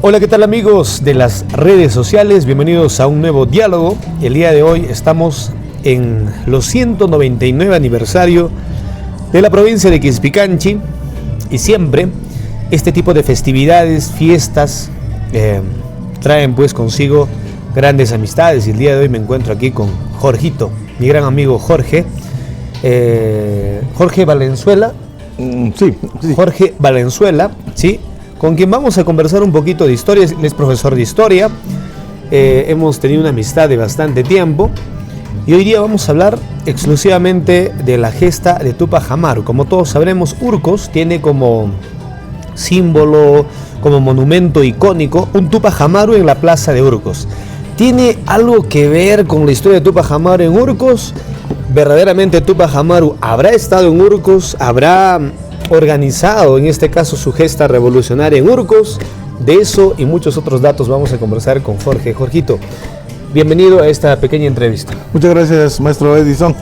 Hola, ¿qué tal amigos de las redes sociales? Bienvenidos a un nuevo diálogo. El día de hoy estamos en los 199 aniversario de la provincia de Quizpicanchi y siempre este tipo de festividades, fiestas, traen pues consigo grandes amistades y el día de hoy me encuentro aquí con Jorgito, mi gran amigo Jorge, Jorge Valenzuela. Sí. Jorge Valenzuela, ¿sí? Con quien vamos a conversar un poquito de historia. Él es profesor de historia, hemos tenido una amistad de bastante tiempo y hoy día vamos a hablar exclusivamente de la gesta de Tupac Amaru. Como todos sabremos, Urcos tiene como símbolo, como monumento icónico, un Tupac Amaru en la plaza de Urcos. ¿Tiene algo que ver con la historia de Tupac Amaru en Urcos? ¿Verdaderamente Tupac Amaru habrá estado en Urcos? ¿Habrá organizado en este caso su gesta revolucionaria en Urcos? De eso y muchos otros datos vamos a conversar con Jorge. Jorgito, bienvenido a esta pequeña entrevista. Muchas gracias, maestro Edison.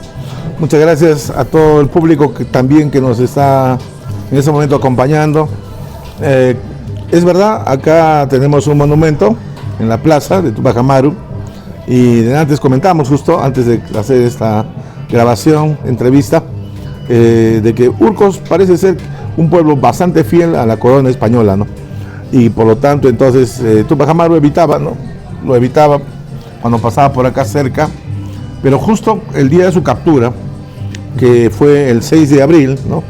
Muchas gracias a todo el público que también que nos está en este momento acompañando. Es verdad, acá tenemos un monumento en la plaza de Tupac Amaru y antes comentamos justo antes de hacer esta grabación, entrevista, de que Urcos parece ser un pueblo bastante fiel a la corona española, ¿no? Y por lo tanto, entonces, Tupac Amaru evitaba, ¿no? Lo evitaba cuando pasaba por acá cerca, pero justo el día de su captura, que fue el 6 de abril, ¿no?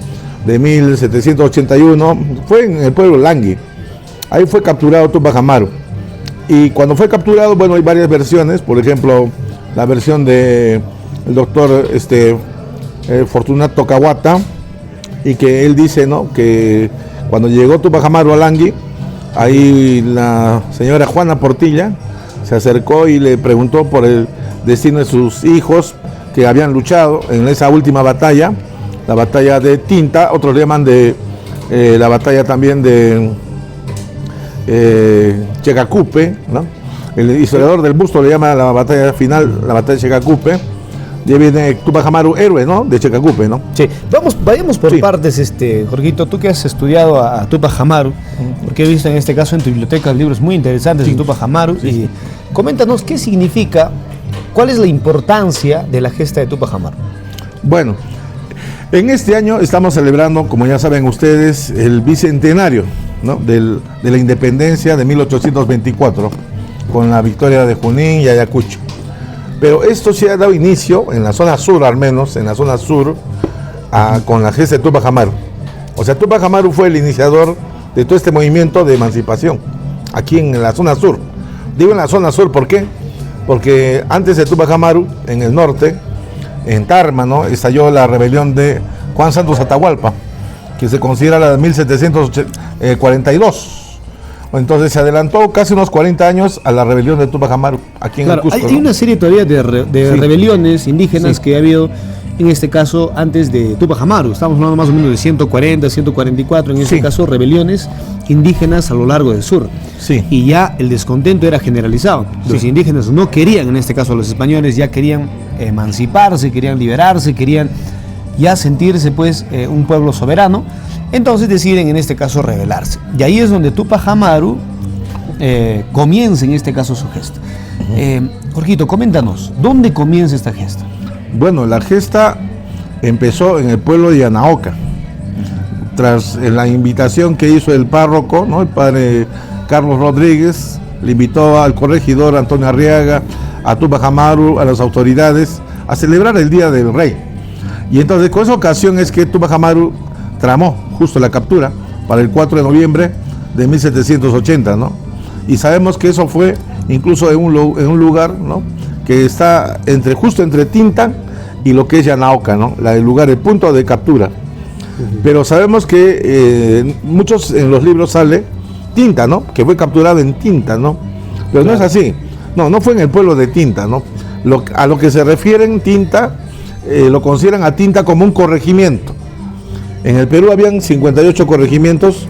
De 1781, fue en el pueblo Langui. Ahí fue capturado Tupac Amaru. Y cuando fue capturado, bueno, hay varias versiones, por ejemplo, la versión de el doctor Fortunato Kawata, y que él dice, ¿no?, que cuando llegó Tupac Amaru a Langui, ahí la señora Juana Portilla se acercó y le preguntó por el destino de sus hijos que habían luchado en esa última batalla, la batalla de Tinta, otros le llaman de la batalla también de Checacupe, ¿no? El historiador del Busto le llama la batalla final, la batalla de Checacupe. Ya viene Tupac Amaru, héroe, ¿no?, de Checacupe, ¿no? Sí, vayamos por partes, Jorgito. Tú que has estudiado a Tupac Amaru, porque he visto en este caso en tu biblioteca libros muy interesantes de Tupac Amaru, y coméntanos qué significa, cuál es la importancia de la gesta de Tupac Amaru. Bueno, en este año estamos celebrando, como ya saben ustedes, el bicentenario, ¿no?, de la independencia de 1824, con la victoria de Junín y Ayacucho. Pero esto sí ha dado inicio, en la zona sur al menos, en la zona sur, con la gesta de Tupac Amaru. O sea, Tupac Amaru fue el iniciador de todo este movimiento de emancipación, aquí en la zona sur. Digo en la zona sur, ¿por qué? Porque antes de Tupac Amaru, en el norte, en Tarma, ¿no?, estalló la rebelión de Juan Santos Atahualpa, que se considera la de 1742. Entonces se adelantó casi unos 40 años a la rebelión de Tupac Amaru, aquí en el Cusco. Hay una serie todavía de rebeliones indígenas que ha habido, en este caso, antes de Tupac Amaru. Estamos hablando más o menos de 140, 144, en este caso, rebeliones indígenas a lo largo del sur. Sí. Y ya el descontento era generalizado. Los indígenas no querían, en este caso los españoles, ya querían emanciparse, querían liberarse, querían ya sentirse pues un pueblo soberano. Entonces deciden en este caso rebelarse. Y ahí es donde Tupac Amaru comienza en este caso su gesta. Jorgito, coméntanos, ¿dónde comienza esta gesta? Bueno, la gesta empezó en el pueblo de Yanaoca, tras la invitación que hizo el párroco, ¿no?, el padre Carlos Rodríguez, le invitó al corregidor Antonio Arriaga, a Tupac Amaru, a las autoridades, a celebrar el Día del Rey. Y entonces con esa ocasión es que Tupac Amaru tramó justo la captura para el 4 de noviembre de 1780, ¿no? Y sabemos que eso fue incluso en un lugar, ¿no?, que está justo entre Tinta y lo que es Yanaoca, ¿no?, el lugar, el punto de captura. Pero sabemos que muchos en los libros sale Tinta, ¿no?, que fue capturado en Tinta, ¿no? Pero no es así. No fue en el pueblo de Tinta, ¿no? A lo que se refieren Tinta, lo consideran a Tinta como un corregimiento. En el Perú habían 58 corregimientos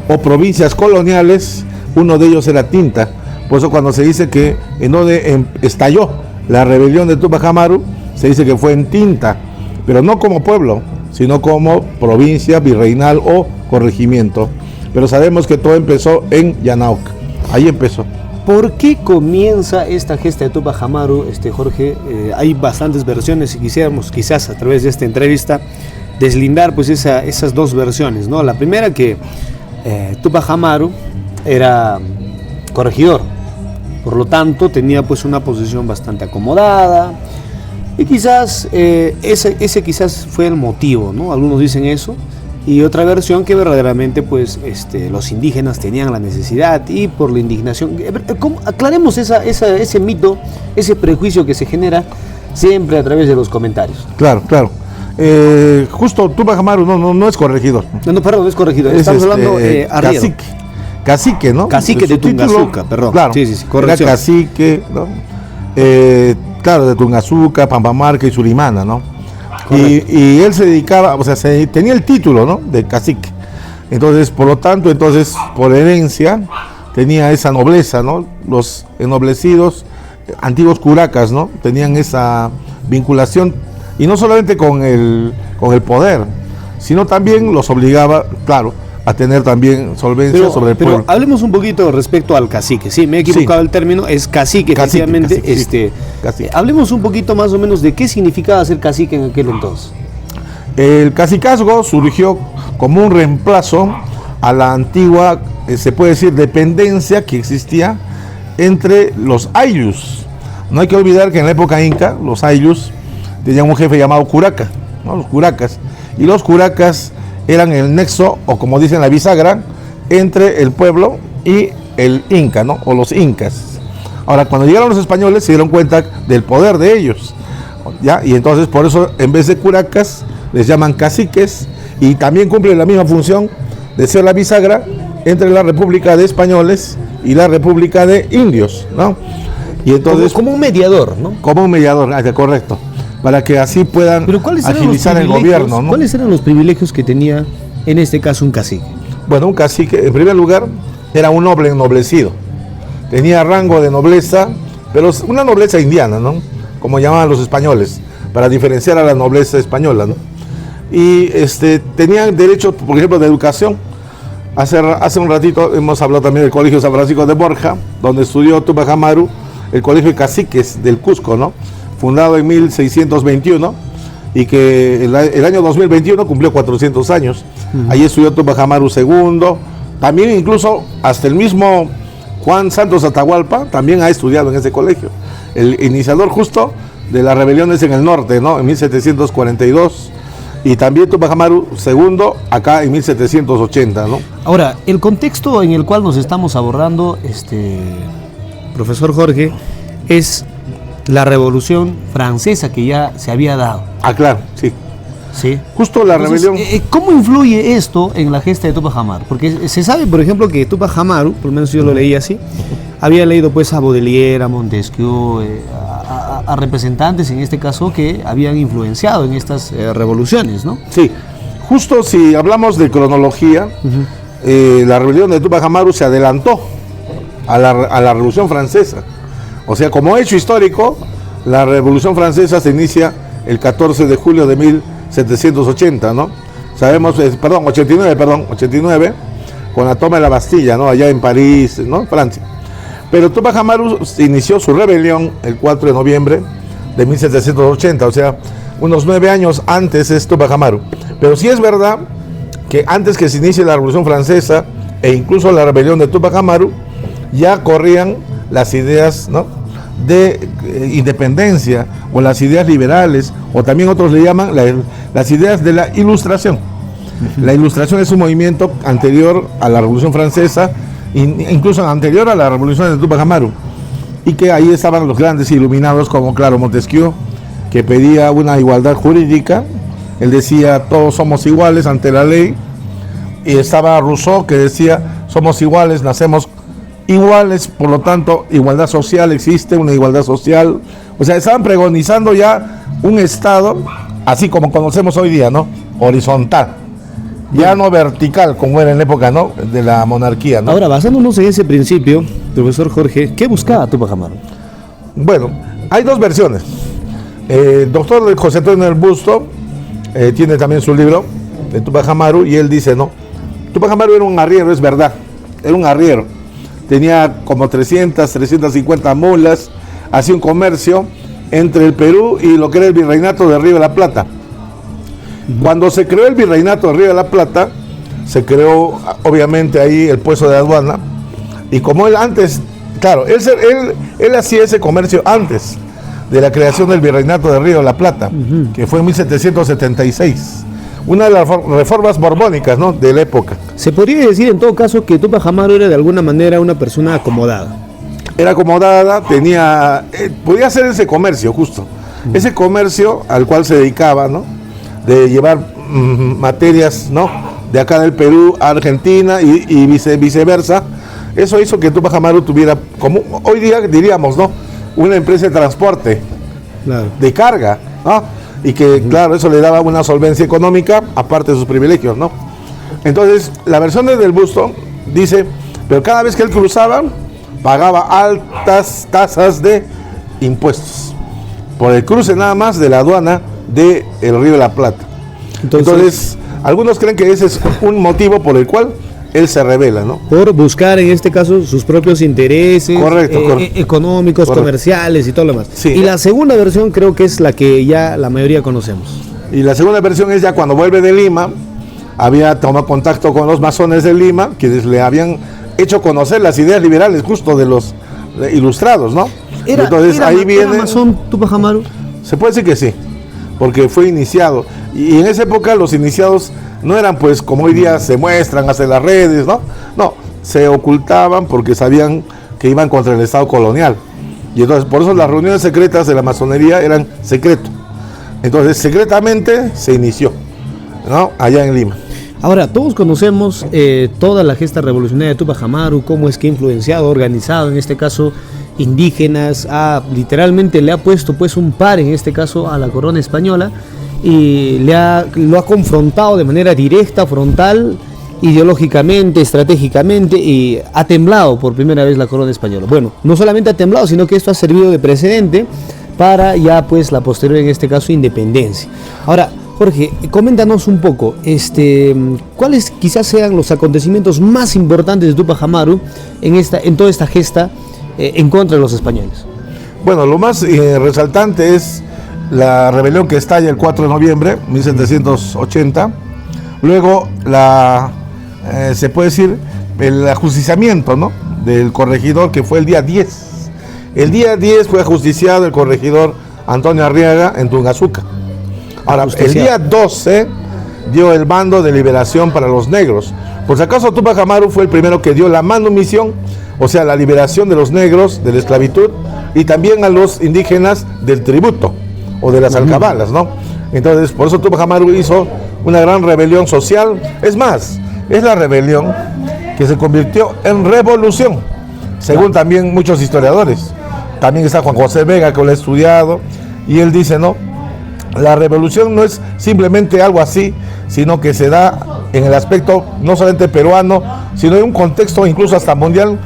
o provincias coloniales, uno de ellos era Tinta. Por eso cuando se dice que en donde estalló la rebelión de Tupac Amaru, se dice que fue en Tinta, pero no como pueblo, sino como provincia virreinal o corregimiento. Pero sabemos que todo empezó en Yanaoca. Ahí empezó. ¿Por qué comienza esta gesta de Tupac Amaru, Jorge? Hay bastantes versiones y quisiéramos quizás a través de esta entrevista deslindar pues esas dos versiones, ¿no? La primera que Tupac Amaru era corregidor, por lo tanto tenía pues una posición bastante acomodada y quizás ese quizás fue el motivo, ¿no? Algunos dicen eso. Y otra versión que verdaderamente pues los indígenas tenían la necesidad y por la indignación. Aclaremos ese mito, ese prejuicio que se genera siempre a través de los comentarios. Claro. Justo Tupac Amaru no es corregidor. No, perdón, no es corregidor. Estamos hablando arriero. Cacique, ¿no? Cacique de Tungazuca, perdón. Claro, sí, corrección. Era cacique, ¿no? Claro, de Tungazuca, Pampamarca y Surimana, ¿no? Y él se dedicaba, o sea, tenía el título, ¿no? De cacique. Entonces, por lo tanto, por herencia, tenía esa nobleza, ¿no? Los ennoblecidos, antiguos curacas, ¿no? Tenían esa vinculación, y no solamente con el poder, sino también los obligaba, claro, a tener también solvencia sobre el pueblo. Pero hablemos un poquito respecto al cacique. Sí, me he equivocado el término, es cacique, efectivamente. Cacique. Hablemos un poquito más o menos de qué significaba ser cacique en aquel entonces. El cacicazgo surgió como un reemplazo a la antigua, se puede decir, dependencia que existía entre los ayllus. No hay que olvidar que en la época inca, los ayllus tenían un jefe llamado curaca, ¿no? Los curacas. Y los curacas eran el nexo, o como dicen la bisagra, entre el pueblo y el inca, ¿no? O los incas. Ahora, cuando llegaron los españoles se dieron cuenta del poder de ellos, ¿ya? Y entonces por eso en vez de curacas les llaman caciques, y también cumplen la misma función de ser la bisagra entre la República de Españoles y la República de Indios, ¿no? Y entonces como un mediador, ¿no? Como un mediador, correcto, para que así puedan agilizar el gobierno, ¿no? ¿Cuáles eran los privilegios que tenía en este caso un cacique? Bueno, un cacique, en primer lugar, era un noble ennoblecido. Tenía rango de nobleza, pero una nobleza indiana, ¿no? Como llamaban los españoles, para diferenciar a la nobleza española, ¿no? Y tenían derecho, por ejemplo, de educación. Hace un ratito hemos hablado también del Colegio San Francisco de Borja, donde estudió Tupac Amaru, el Colegio de Caciques del Cusco, ¿no? Fundado en 1621 y que el año 2021 cumplió 400 años. Allí estudió Tupac Amaru II, también incluso hasta el mismo Juan Santos Atahualpa también ha estudiado en ese colegio. El iniciador justo de las rebeliones en el norte, ¿no? En 1742, y también Tupac Amaru II acá en 1780, ¿no? Ahora, el contexto en el cual nos estamos abordando, profesor Jorge, es la Revolución Francesa que ya se había dado. Ah, claro, sí. Sí. Justo la rebelión. ¿Cómo influye esto en la gesta de Tupac Amaru? Porque se sabe, por ejemplo, que Tupac Amaru, por lo menos yo lo leí así, había leído pues a Baudelaire, a Montesquieu, a representantes en este caso que habían influenciado en estas revoluciones, ¿no? Sí. Justo si hablamos de cronología, la rebelión de Tupac Amaru se adelantó a la Revolución Francesa. O sea, como hecho histórico, la Revolución Francesa se inicia el 14 de julio de 1780, ¿no? Sabemos, 89, con la toma de la Bastilla, ¿no? Allá en París, ¿no? Francia. Pero Tupac Amaru inició su rebelión el 4 de noviembre de 1780, o sea, unos 9 años antes es Tupac Amaru. Pero sí es verdad que antes que se inicie la Revolución Francesa e incluso la rebelión de Tupac Amaru, ya corrían las ideas, ¿no?, de independencia, o las ideas liberales, o también otros le llaman las ideas de la Ilustración. La Ilustración es un movimiento anterior a la Revolución Francesa, incluso anterior a la Revolución de Tupac Amaru, y que ahí estaban los grandes iluminados como, claro, Montesquieu, que pedía una igualdad jurídica. Él decía todos somos iguales ante la ley, y estaba Rousseau, que decía somos iguales, nacemos iguales, por lo tanto igualdad social existe, una igualdad social. O sea, estaban pregonizando ya un Estado así como conocemos hoy día, ¿no? Horizontal, ya no vertical como era en la época, ¿no?, de la monarquía, ¿no? Ahora, basándonos en ese principio, profesor Jorge, ¿qué buscaba Tupac Amaru? Bueno, hay dos versiones. El doctor José Antonio del Busto tiene también su libro de Tupac Amaru, y él dice, no, Tupac Amaru era un arriero, es verdad, era un arriero. tenía como 350 mulas, hacía un comercio entre el Perú y lo que era el Virreinato de Río de la Plata. Cuando se creó el Virreinato de Río de la Plata, se creó obviamente ahí el puesto de aduana, y como él antes, claro, él hacía ese comercio antes de la creación del Virreinato de Río de la Plata, que fue en 1776. Una de las reformas borbónicas, ¿no?, de la época. Se podría decir en todo caso que Tupac Amaru era de alguna manera una persona acomodada. Era acomodada, podía hacer ese comercio justo, ese comercio al cual se dedicaba, ¿no?, de llevar materias, ¿no?, de acá del Perú a Argentina y viceversa. Eso hizo que Tupac Amaru tuviera, como hoy día diríamos, ¿no?, una empresa de transporte, claro, de carga, ¿no?, y que, claro, eso le daba una solvencia económica, aparte de sus privilegios, ¿no? Entonces, la versión del busto dice, pero cada vez que él cruzaba, pagaba altas tasas de impuestos, por el cruce nada más de la aduana del Río de la Plata. Entonces, algunos creen que ese es un motivo por el cual él se revela, ¿no? Por buscar, en este caso, sus propios intereses, correcto. Económicos, correcto, comerciales y todo lo demás. Sí. Y la segunda versión creo que es la que ya la mayoría conocemos. Y la segunda versión es ya cuando vuelve de Lima, había tomado contacto con los masones de Lima, quienes le habían hecho conocer las ideas liberales justo de los ilustrados, ¿no? Entonces ahí viene... ¿Era masón Tupac Amaru? Se puede decir que sí, porque fue iniciado. Y en esa época los iniciados no eran pues como hoy día se muestran hacia las redes, ¿no? No, se ocultaban porque sabían que iban contra el Estado colonial. Y entonces por eso las reuniones secretas de la masonería eran secretos. Entonces secretamente se inició, ¿no?, allá en Lima. Ahora, todos conocemos toda la gesta revolucionaria de Tupac Amaru, cómo es que ha influenciado, organizado, en este caso, indígenas, literalmente le ha puesto pues un par, en este caso, a la corona española, y lo ha confrontado de manera directa, frontal, ideológicamente, estratégicamente, y ha temblado por primera vez la corona española. Bueno, no solamente ha temblado, sino que esto ha servido de precedente para ya pues la posterior, en este caso, independencia. Ahora, Jorge, coméntanos un poco, ¿cuáles quizás sean los acontecimientos más importantes de Tupac Amaru en toda esta gesta en contra de los españoles? Bueno, lo más resaltante es la rebelión que estalla el 4 de noviembre de 1780, luego se puede decir el ajusticiamiento, ¿no?, del corregidor, que fue el día 10. El día 10 fue ajusticiado el corregidor Antonio Arriaga en Tungazuca. Ahora, el día 12 dio el mando de liberación para los negros. Por si acaso, Tupac Amaru fue el primero que dio la manumisión, o sea, la liberación de los negros de la esclavitud, y también a los indígenas del tributo o de las alcabalas, ¿no? Entonces, por eso Tupac Amaru hizo una gran rebelión social. Es más, es la rebelión que se convirtió en revolución, según también muchos historiadores. También está Juan José Vega, que lo ha estudiado, y él dice, no, la revolución no es simplemente algo así, sino que se da en el aspecto no solamente peruano, sino en un contexto incluso hasta mundial,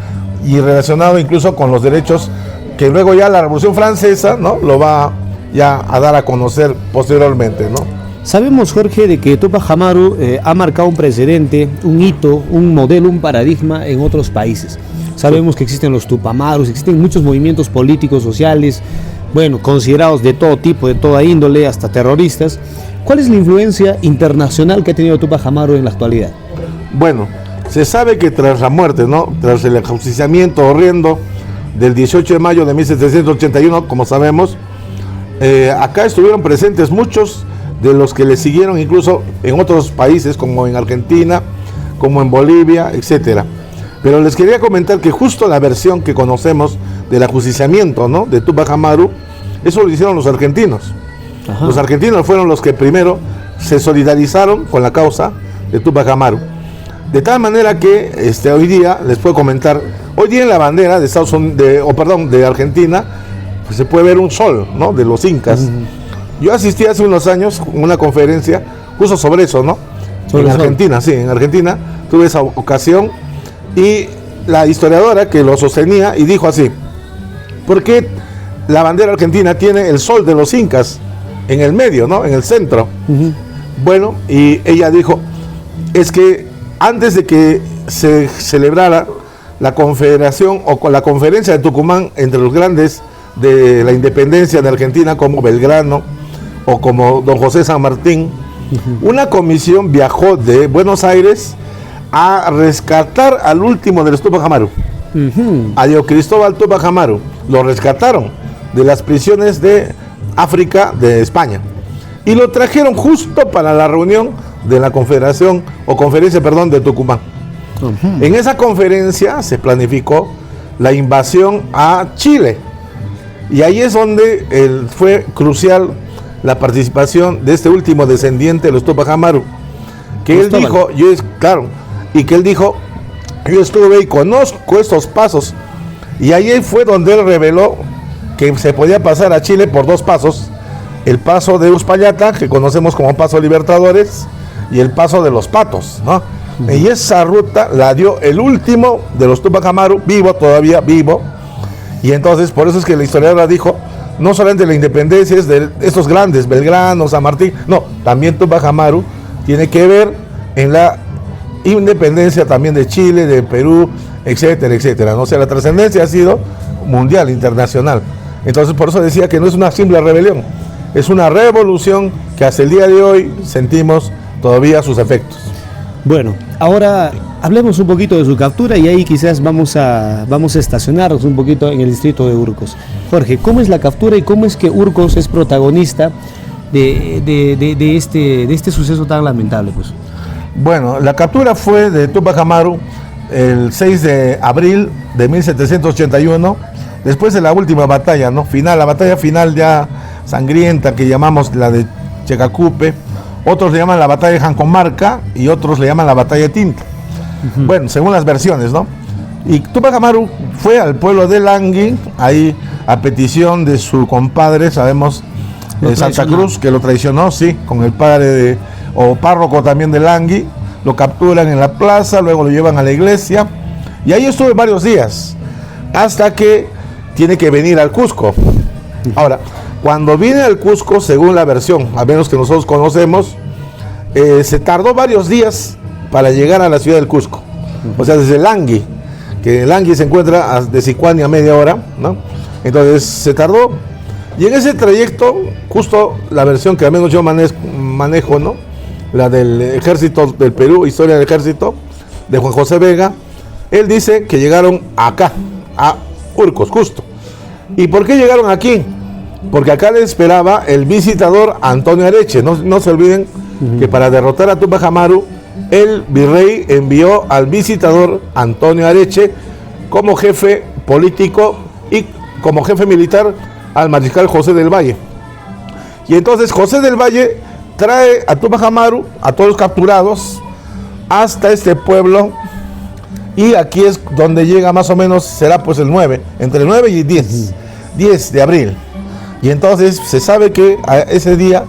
y relacionado incluso con los derechos que luego ya la Revolución Francesa, ¿no?, lo va ya a dar a conocer posteriormente, ¿no? Sabemos, Jorge, de que Tupac Amaru ha marcado un precedente, un hito, un modelo, un paradigma en otros países. Sabemos que existen los Tupamarus, existen muchos movimientos políticos, sociales, bueno, considerados de todo tipo, de toda índole, hasta terroristas. ¿Cuál es la influencia internacional que ha tenido Tupac Amaru en la actualidad? Bueno, se sabe que tras la muerte, ¿no?, tras el ajusticiamiento horrendo del 18 de mayo de 1781, como sabemos, acá estuvieron presentes muchos de los que le siguieron, incluso en otros países como en Argentina, como en Bolivia, etcétera. Pero les quería comentar que justo la versión que conocemos del ajusticiamiento, ¿no?, de Tupac Amaru, eso lo hicieron los argentinos. Ajá. Los argentinos fueron los que primero se solidarizaron con la causa de Tupac Amaru. De tal manera que hoy día, les puedo comentar, hoy día en la bandera de Estados Unidos, de Argentina, pues se puede ver un sol, ¿no?, de los incas. Yo asistí hace unos años a una conferencia justo sobre eso, ¿no? En Argentina, sí, en Argentina tuve esa ocasión, y la historiadora que lo sostenía y dijo así: ¿por qué la bandera argentina tiene el sol de los incas en el medio, ¿no?, en el centro? Bueno, y ella dijo, es que antes de que se celebrara la confederación o con la conferencia de Tucumán entre los grandes de la independencia de Argentina como Belgrano o como don José San Martín. Una comisión viajó de Buenos Aires a rescatar al último de los Tupac Amaru, a Diego Cristóbal Tupac Amaru. Lo rescataron de las prisiones de África de España y lo trajeron justo para la reunión de la confederación o conferencia, perdón, de Tucumán. En esa conferencia se planificó la invasión a Chile y ahí es donde fue crucial la participación de este último descendiente de los Tupac Amaru, que él dijo, yo estuve y conozco estos pasos, y ahí fue donde él reveló que se podía pasar a Chile por dos pasos: el paso de Uspallata, que conocemos como Paso Libertadores, y el paso de los Patos, ¿no? Y esa ruta la dio el último de los Tupac Amaru, todavía vivo, y entonces por eso es que la historiadora dijo, no solamente la independencia es de estos grandes, Belgrano, San Martín, no, también Tupac Amaru tiene que ver en la independencia también de Chile, de Perú, etcétera, etcétera, ¿no? O sea, la trascendencia ha sido mundial, internacional. Entonces por eso decía que no es una simple rebelión, es una revolución que hasta el día de hoy sentimos todavía sus efectos. Bueno, ahora hablemos un poquito de su captura y ahí quizás vamos a estacionarnos un poquito en el distrito de Urcos. Jorge, ¿cómo es la captura y cómo es que Urcos es protagonista de este suceso tan lamentable, pues? Bueno, la captura fue de Tupac Amaru el 6 de abril de 1781, después de la última batalla, ¿no? La batalla final ya sangrienta que llamamos la de Checacupe. Otros le llaman la batalla de Jancomarca y otros le llaman la batalla de Tinta. Bueno, según las versiones, ¿no? Y Tupac Amaru fue al pueblo de Langui, ahí a petición de su compadre, sabemos, Santa Cruz, que lo traicionó, sí, con el padre o párroco también de Langui. Lo capturan en la plaza, luego lo llevan a la iglesia, y ahí estuve varios días, hasta que tiene que venir al Cusco. Ahora, cuando viene al Cusco, según la versión, al menos que nosotros conocemos, se tardó varios días para llegar a la ciudad del Cusco. O sea, desde Langui, que Langui se encuentra de Sicuani a media hora, ¿no? Entonces se tardó, y en ese trayecto, justo la versión que al menos yo manejo, ¿no? La del ejército del Perú, historia del ejército, de Juan José Vega, él dice que llegaron acá, a Urcos, justo. ¿Y por qué llegaron aquí? Porque acá le esperaba el visitador Antonio Areche. No se olviden que para derrotar a Tupac Amaru, el virrey envió al visitador Antonio Areche como jefe político y como jefe militar al mariscal José del Valle. Y entonces José del Valle trae a Tupac Amaru, a todos los capturados, hasta este pueblo, y aquí es donde llega más o menos, será pues el 9, entre el 9 y 10 de abril. Y entonces se sabe que ese día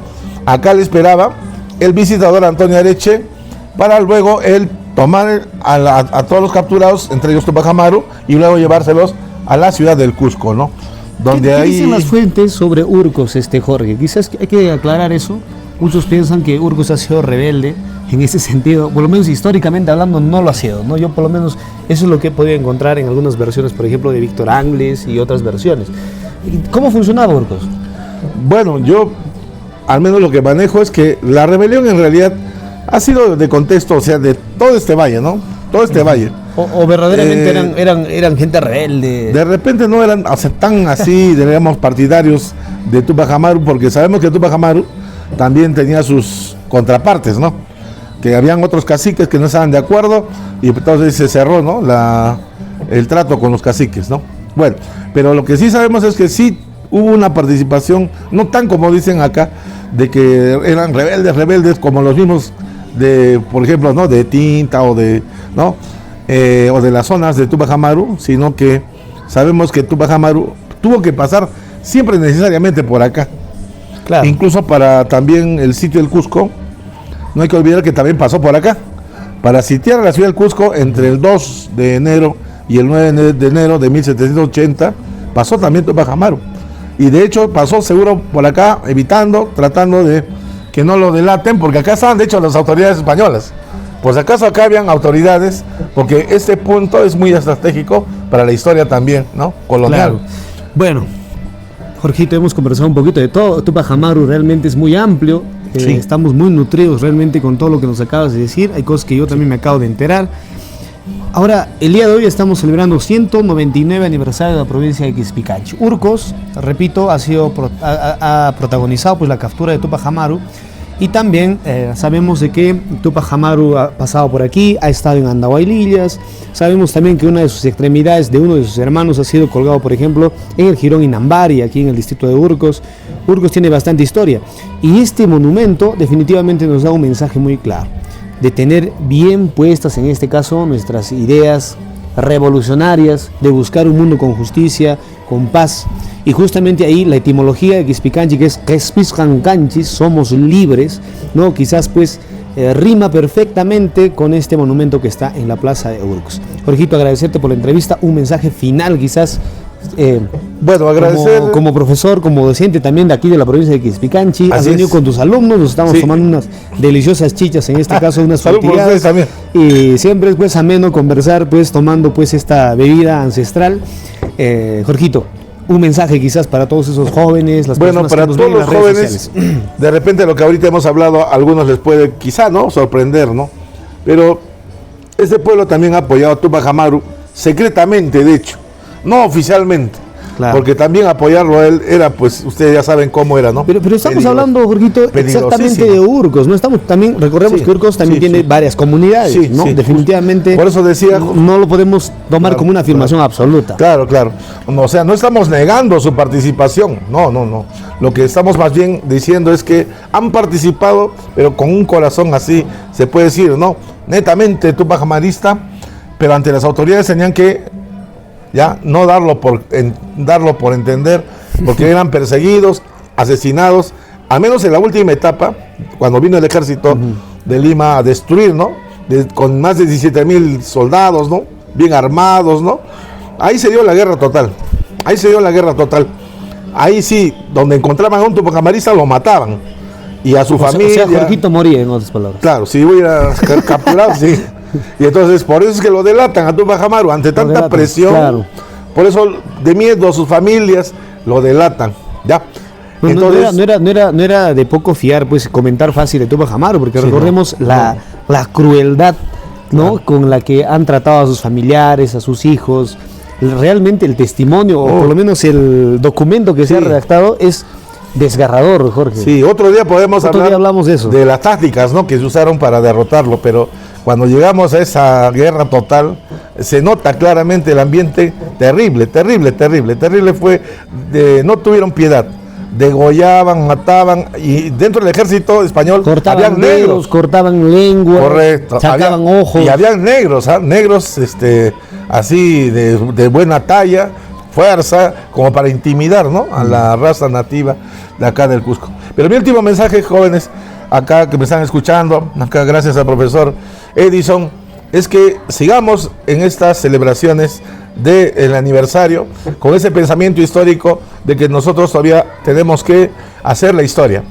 acá le esperaba el visitador Antonio Areche para luego él tomar a todos los capturados, entre ellos Tupac Amaru, y luego llevárselos a la ciudad del Cusco, ¿no? Donde ¿Qué dicen las fuentes sobre Urcos, Jorge? Quizás hay que aclarar eso. Muchos piensan que Urcos ha sido rebelde en ese sentido, por lo menos históricamente hablando no lo ha sido, ¿no? Yo por lo menos eso es lo que he podido encontrar en algunas versiones, por ejemplo de Víctor Angles y otras versiones. ¿Cómo funcionaba Urcos? Bueno, yo al menos lo que manejo es que la rebelión en realidad ha sido de contexto, o sea, de todo este valle, ¿no? Todo este valle. O verdaderamente eran gente rebelde. De repente no eran tan así, digamos, partidarios de Tupac Amaru, porque sabemos que Tupac Amaru también tenía sus contrapartes, ¿no? Que habían otros caciques que no estaban de acuerdo y entonces se cerró, ¿no? El trato con los caciques, ¿no? Bueno, pero lo que sí sabemos es que sí hubo una participación, no tan como dicen acá, de que eran rebeldes como los mismos de, por ejemplo, ¿no? De Tinta o de, ¿no? O de las zonas de Tupac Amaru, sino que sabemos que Tupac Amaru tuvo que pasar siempre necesariamente por acá. Claro. Incluso para también el sitio del Cusco, no hay que olvidar que también pasó por acá. Para sitiar la ciudad del Cusco entre el 2 de enero y el 9 de enero de 1780, pasó también Tupac Amaru. Y de hecho pasó seguro por acá, tratando de que no lo delaten, porque acá estaban de hecho las autoridades españolas, Pues acaso acá habían autoridades, porque este punto es muy estratégico para la historia también, ¿no? Colonial. Claro. Bueno, Jorgito, hemos conversado un poquito de todo. Tupac Amaru realmente es muy amplio. Sí. Estamos muy nutridos realmente con todo lo que nos acabas de decir. Hay cosas que yo también me acabo de enterar. Ahora, el día de hoy estamos celebrando 199 aniversario de la provincia de Quispicanchi. Urcos, repito, ha protagonizado pues la captura de Tupac Amaru. Y también sabemos de que Tupac Amaru ha pasado por aquí, ha estado en Andahuaylillas. Sabemos también que una de sus extremidades de uno de sus hermanos ha sido colgado, por ejemplo, en el Jirón Inambari, aquí en el distrito de Urcos. Urcos tiene bastante historia. Y este monumento definitivamente nos da un mensaje muy claro, de tener bien puestas, en este caso, nuestras ideas revolucionarias, de buscar un mundo con justicia, con paz. Y justamente ahí la etimología de Quispicanchi, que es Quespiscancanchis, somos libres, ¿no? Quizás pues rima perfectamente con este monumento que está en la plaza de Urcos. Jorgito, agradecerte por la entrevista, un mensaje final quizás. Bueno, agradecer como profesor, como docente también de aquí de la provincia de Quispicanchi. Has venido con tus alumnos, nos estamos tomando unas deliciosas chichas, en este caso unas frutilladas, también. Y siempre es pues ameno conversar pues tomando pues esta bebida ancestral. Jorgito, un mensaje quizás para todos esos jóvenes, las personas para que nos todos ven en los las redes jóvenes, sociales. de repente lo que ahorita hemos hablado, a algunos les puede quizá, ¿no?, sorprender, ¿no? Pero este pueblo también ha apoyado a Tupac Amaru secretamente, de hecho, no oficialmente. Claro. Porque también apoyarlo a él era, pues, ustedes ya saben cómo era, ¿no? Pero estamos hablando, Jorgito, exactamente de Urcos, ¿no? Recordemos que Urcos también tiene varias comunidades, ¿no? Definitivamente. Por eso decía. No lo podemos tomar como una afirmación absoluta. Claro. O sea, no estamos negando su participación. No. Lo que estamos más bien diciendo es que han participado, pero con un corazón así, se puede decir, ¿no? Netamente Tupac Amarista, pero ante las autoridades tenían que ya no darlo por entender, porque eran perseguidos, asesinados, al menos en la última etapa, cuando vino el ejército de Lima a destruir, ¿no? Con más de 17,000 soldados, ¿no? Bien armados, ¿no? Ahí se dio la guerra total. Ahí sí, donde encontraban a un Tupac Amarista lo mataban. Y a su familia. O sea, Jorgito moría, en otras palabras. Claro, si hubiera capturado, sí. Y entonces, por eso es que lo delatan a Tupac Amaru, ante tanta presión. Claro. Por eso, de miedo a sus familias, lo delatan. ¿Ya? Entonces, no era de poco fiar, pues, comentar fácil de Tupac Amaru, porque recordemos la crueldad, ¿no? Con la que han tratado a sus familiares, a sus hijos. Realmente el testimonio, o por lo menos el documento que se ha redactado, es desgarrador, Jorge. Sí, otro día hablamos de eso. De las tácticas, ¿no?, que se usaron para derrotarlo, pero cuando llegamos a esa guerra total, se nota claramente el ambiente terrible fue, no tuvieron piedad, degollaban, mataban, y dentro del ejército español habían negros, cortaban lengua, correcto, sacaban ojos. Y habían negros, así de buena talla, fuerza, como para intimidar, ¿no?, a la raza nativa de acá del Cusco. Pero mi último mensaje, jóvenes, acá que me están escuchando, acá gracias al profesor Edison, es que sigamos en estas celebraciones del aniversario con ese pensamiento histórico de que nosotros todavía tenemos que hacer la historia.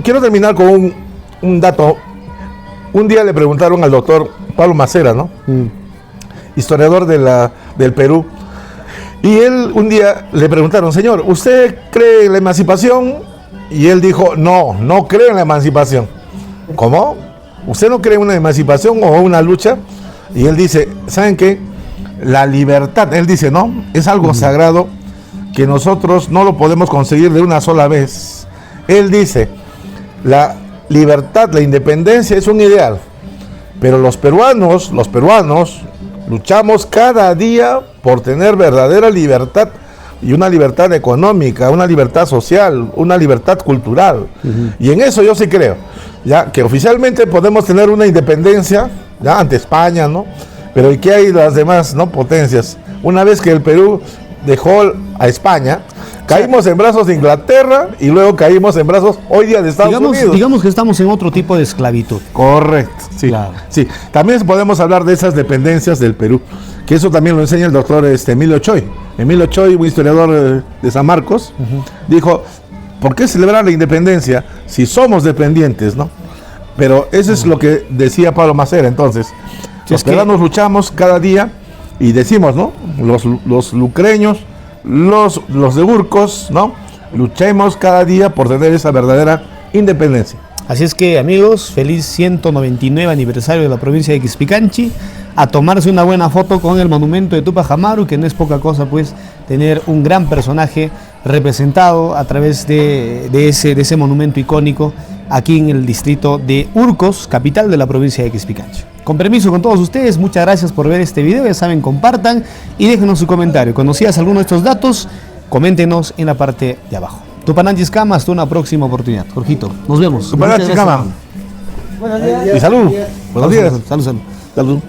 Quiero terminar con un dato. Un día le preguntaron al doctor Pablo Macera, ¿no?, historiador del Perú, y él un día le preguntaron: señor, ¿usted cree en la emancipación? Y él dijo: no creo en la emancipación. ¿Cómo? ¿Usted no cree en una emancipación o una lucha? Y él dice: ¿saben qué? La libertad, él dice, no, es algo sagrado que nosotros no lo podemos conseguir de una sola vez. Él dice: la libertad, la independencia es un ideal, pero los peruanos luchamos cada día por tener verdadera libertad, y una libertad económica, una libertad social, una libertad cultural. Y en eso yo sí creo, ya que oficialmente podemos tener una independencia, ya, ante España, ¿no? Pero ¿y qué hay de las demás, no, potencias? Una vez que el Perú dejó a España, caímos en brazos de Inglaterra y luego caímos en brazos hoy día de Estados Unidos. Digamos que estamos en otro tipo de esclavitud. Correcto, sí. Claro. Sí. También podemos hablar de esas dependencias del Perú, que eso también lo enseña el doctor Emilio Choi. Emilio Choi, un historiador de San Marcos, dijo: ¿por qué celebrar la independencia si somos dependientes, no? Pero eso es lo que decía Pablo Macera. Entonces, los peruanos luchamos cada día y decimos, ¿no? Los lucreños, los de Urcos, ¿no? Luchemos cada día por tener esa verdadera independencia. Así es que, amigos, feliz 199 aniversario de la provincia de Quizpicanchi. A tomarse una buena foto con el monumento de Tupac Amaru, que no es poca cosa, pues, tener un gran personaje representado a través de ese monumento icónico aquí en el distrito de Urcos, capital de la provincia de Quizpicanchi. Con permiso con todos ustedes, muchas gracias por ver este video. Ya saben, compartan y déjenos su comentario. ¿Conocías alguno de estos datos? Coméntenos en la parte de abajo. Tupananchis Kama, hasta una próxima oportunidad. Jorgito, nos vemos. Tupananchis Kama. Buenos días. Y salud. Buenos días. Salud. Salud.